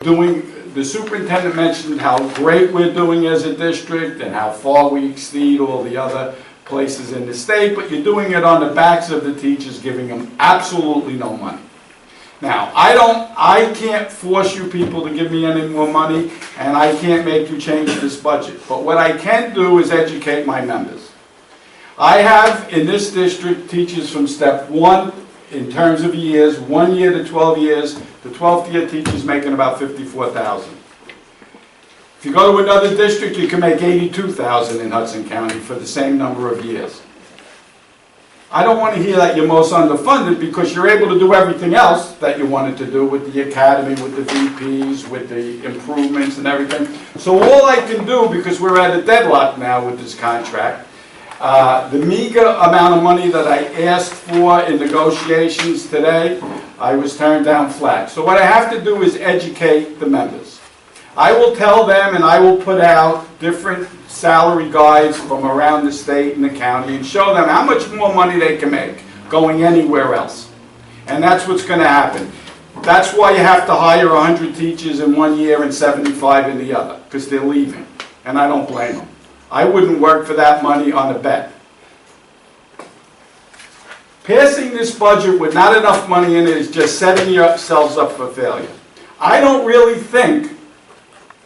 The superintendent mentioned how great we're doing as a district and how far we exceed all the other places in the state, but you're doing it on the backs of the teachers, giving them absolutely no money. Now, I can't force you people to give me any more money, and I can't make you change this budget. But what I can do is educate my members. I have in this district teachers from step 1 in terms of years, 1 year to 12 years. The 12th year teacher's making about $54,000. If you go to another district, you can make $82,000 in Hudson County for the same number of years. I don't want to hear that you're most underfunded because you're able to do everything else that you wanted to do with the academy, with the VPs, with the improvements and everything. So all I can do, because we're at a deadlock now with this contract, the meager amount of money that I asked for in negotiations today, I was turned down flat. So what I have to do is educate the members. I will tell them and I will put out different salary guides from around the state and the county and show them how much more money they can make going anywhere else. And that's what's going to happen. That's why you have to hire 100 teachers in 1 year and 75 in the other, because they're leaving. And I don't blame them. I wouldn't work for that money on a bet. Passing this budget with not enough money in it is just setting yourselves up for failure. I don't really think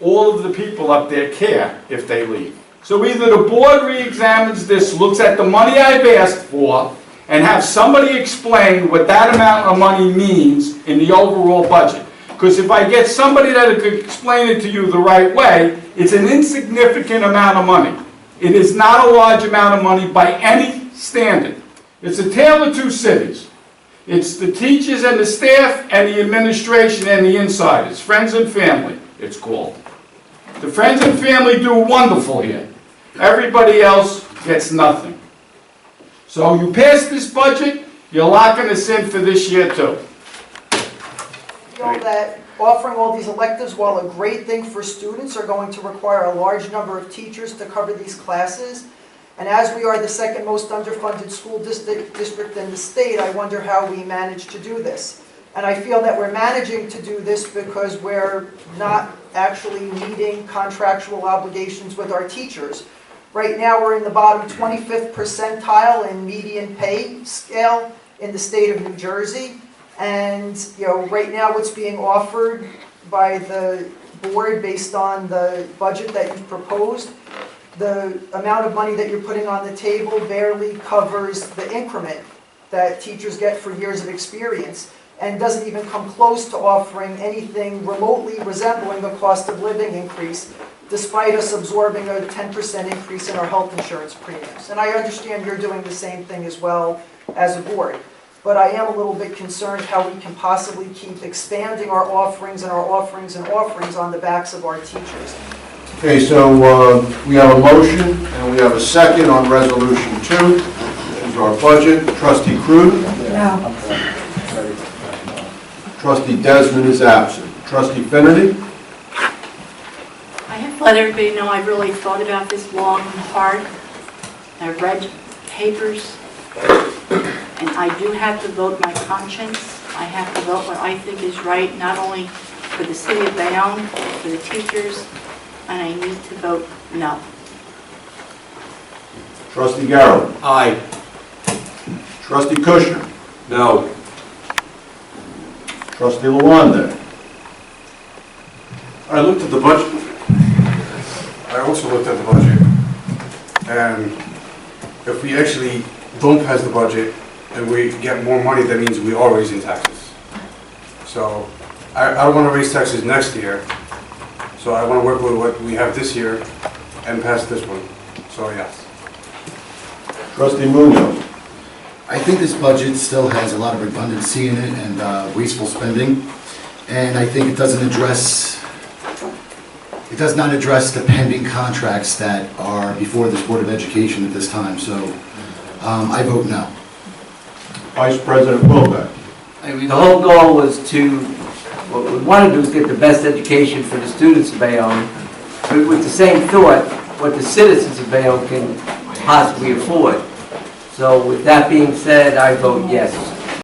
all of the people up there care if they leave. So either the board re-examines this, looks at the money I've asked for, and have somebody explain what that amount of money means in the overall budget. Because if I get somebody that could explain it to you the right way, it's an insignificant amount of money. It is not a large amount of money by any standard. It's a tale of two cities. It's the teachers and the staff and the administration and the insiders. Friends and family, it's called. The friends and family do wonderful here. Everybody else gets nothing. So you pass this budget, you're locking us in for this year too. Feel that offering all these electives, while a great thing for students, are going to require a large number of teachers to cover these classes. And as we are the second most underfunded school district in the state, I wonder how we manage to do this. And I feel that we're managing to do this because we're not actually meeting contractual obligations with our teachers. Right now we're in the bottom 25th percentile in median pay scale in the state of New Jersey. And right now what's being offered by the board based on the budget that you've proposed, the amount of money that you're putting on the table barely covers the increment that teachers get for years of experience, and doesn't even come close to offering anything remotely resembling a cost of living increase, despite us absorbing a 10% increase in our health insurance premiums. And I understand you're doing the same thing as well as a board. But I am a little bit concerned how we can possibly keep expanding our offerings and our offerings and offerings on the backs of our teachers. Okay, so we have a motion and we have a second on Resolution 2. This is our budget. Trustee Crude? No. Trustee Desmond is absent. Trustee Finnerty? I have let everybody know I've really thought about this long and hard. I've read papers, and I do have to vote my conscience. I have to vote what I think is right, not only for the city of Bayonne, for the teachers, and I need to vote no. Trustee Garrett? Aye. Trustee Kushner? No. Trustee Lawanda? I looked at the budget. I also looked at the budget. And if we actually don't pass the budget and we get more money, that means we are raising taxes. So I don't want to raise taxes next year. So I want to work with what we have this year and pass this one. So yes. Trustee Munoz? I think this budget still has a lot of redundancy in it and wasteful spending, and I think it does not address the pending contracts that are before this Board of Education at this time, so I vote no. Vice President Wilbeck? I mean, the whole goal was to, what we want to do is get the best education for the students of Bayonne, but with the same thought, what the citizens of Bayonne can possibly afford. So with that being said, I vote yes.